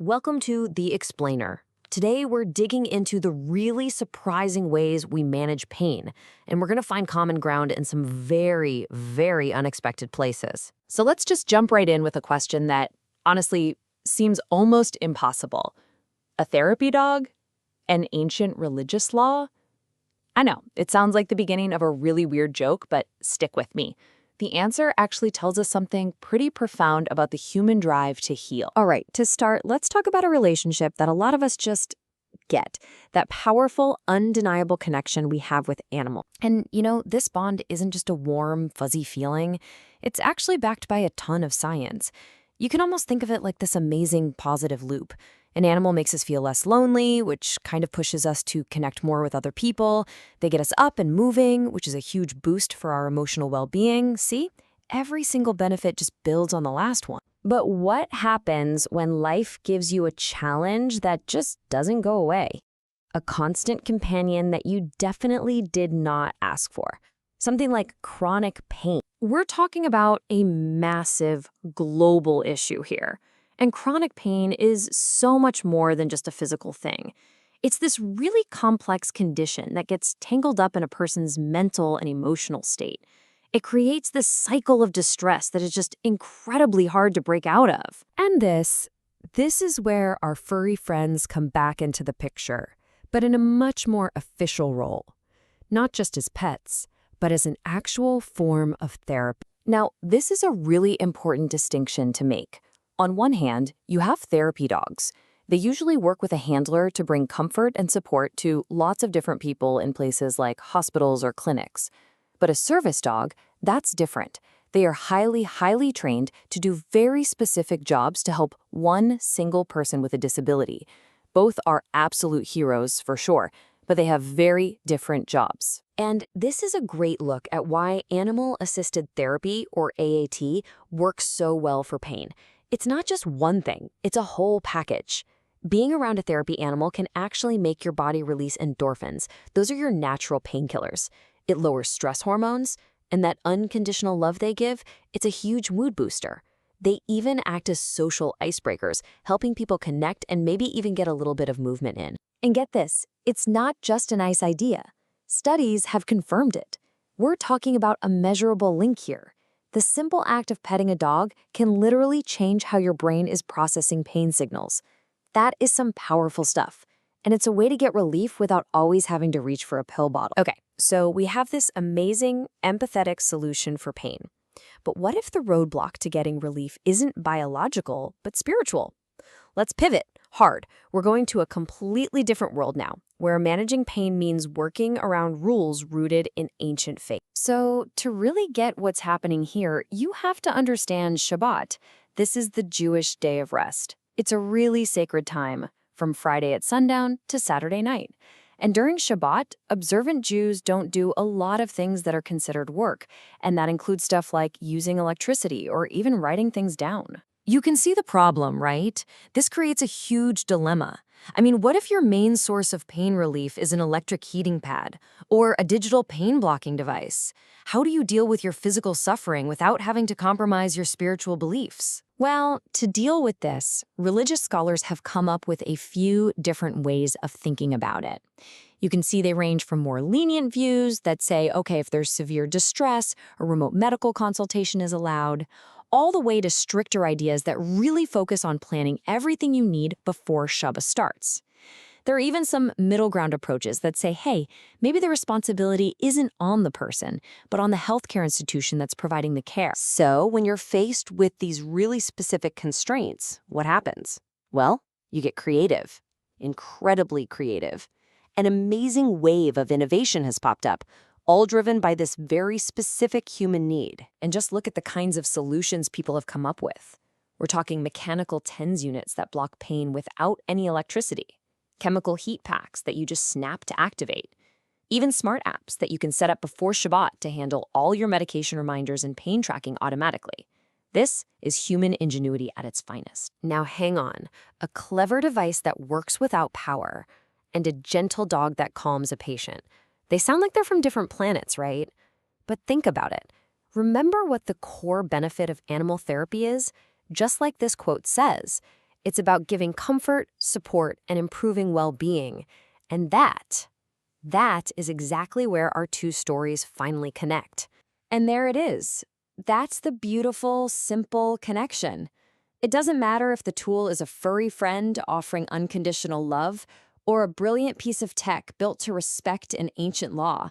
Welcome to The Explainer. Today, we're digging into the really surprising ways we manage pain, and we're going to find common ground in some very, very unexpected places. So let's just jump right in with a question that, honestly, seems almost impossible. A therapy dog? An ancient religious law? I know, it sounds like the beginning of a really weird joke, but stick with me. The answer actually tells us something pretty profound about the human drive to heal. All right, to start, let's talk about a relationship that a lot of us just get, that powerful, undeniable connection we have with animals. And, this bond isn't just a warm, fuzzy feeling. It's actually backed by a ton of science. You can almost think of it like this amazing positive loop. An animal makes us feel less lonely, which kind of pushes us to connect more with other people. They get us up and moving, which is a huge boost for our emotional well-being. See? Every single benefit just builds on the last one. But what happens when life gives you a challenge that just doesn't go away? A constant companion that you definitely did not ask for. Something like chronic pain. We're talking about a massive global issue here. And chronic pain is so much more than just a physical thing. It's this really complex condition that gets tangled up in a person's mental and emotional state. It creates this cycle of distress that is just incredibly hard to break out of. And this is where our furry friends come back into the picture, but in a much more official role. Not just as pets, but as an actual form of therapy. Now, this is a really important distinction to make. On one hand, you have therapy dogs. They usually work with a handler to bring comfort and support to lots of different people in places like hospitals or clinics. But a service dog, that's different. They are highly, highly trained to do very specific jobs to help one single person with a disability. Both are absolute heroes for sure, but they have very different jobs. And this is a great look at why animal-assisted therapy, or AAT, works so well for pain. It's not just one thing, it's a whole package. Being around a therapy animal can actually make your body release endorphins. Those are your natural painkillers. It lowers stress hormones, and that unconditional love they give, it's a huge mood booster. They even act as social icebreakers, helping people connect and maybe even get a little bit of movement in. And get this, it's not just a nice idea. Studies have confirmed it. We're talking about a measurable link here. The simple act of petting a dog can literally change how your brain is processing pain signals. That is some powerful stuff. And it's a way to get relief without always having to reach for a pill bottle. Okay, so we have this amazing, empathetic solution for pain. But what if the roadblock to getting relief isn't biological, but spiritual? Let's pivot hard. We're going to a completely different world now, where managing pain means working around rules rooted in ancient faith. So to really get what's happening here, you have to understand Shabbat. This is the Jewish day of rest. It's a really sacred time, from Friday at sundown to Saturday night. And during Shabbat, observant Jews don't do a lot of things that are considered work, and that includes stuff like using electricity or even writing things down. You can see the problem, right? This creates a huge dilemma. I mean, what if your main source of pain relief is an electric heating pad or a digital pain blocking device? How do you deal with your physical suffering without having to compromise your spiritual beliefs? Well, to deal with this, religious scholars have come up with a few different ways of thinking about it. You can see they range from more lenient views that say, okay, if there's severe distress, a remote medical consultation is allowed, all the way to stricter ideas that really focus on planning everything you need before Shabbat starts. There are even some middle ground approaches that say, hey, maybe the responsibility isn't on the person, but on the healthcare institution that's providing the care. So when you're faced with these really specific constraints, what happens? Well, you get creative, incredibly creative. An amazing wave of innovation has popped up, all driven by this very specific human need. And just look at the kinds of solutions people have come up with. We're talking mechanical TENS units that block pain without any electricity, chemical heat packs that you just snap to activate, even smart apps that you can set up before Shabbat to handle all your medication reminders and pain tracking automatically. This is human ingenuity at its finest. Now hang on, a clever device that works without power and a gentle dog that calms a patient. They sound like they're from different planets, right? But think about it. Remember what the core benefit of animal therapy is? Just like this quote says, It's about giving comfort, support, and improving well-being. And that is exactly where our two stories finally connect. And there it is. That's the beautiful, simple connection. It doesn't matter if the tool is a furry friend offering unconditional love or a brilliant piece of tech built to respect an ancient law.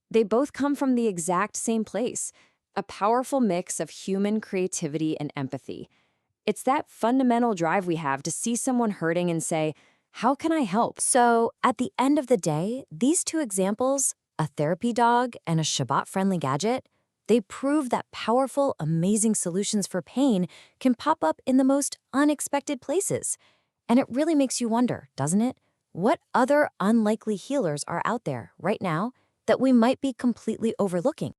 They both come from the exact same place, a powerful mix of human creativity and empathy. It's that fundamental drive we have to see someone hurting and say, how can I help? So, at the end of the day, these two examples, a therapy dog and a Shabbat-friendly gadget, they prove that powerful, amazing solutions for pain can pop up in the most unexpected places. And it really makes you wonder, doesn't it? What other unlikely healers are out there right now that we might be completely overlooking?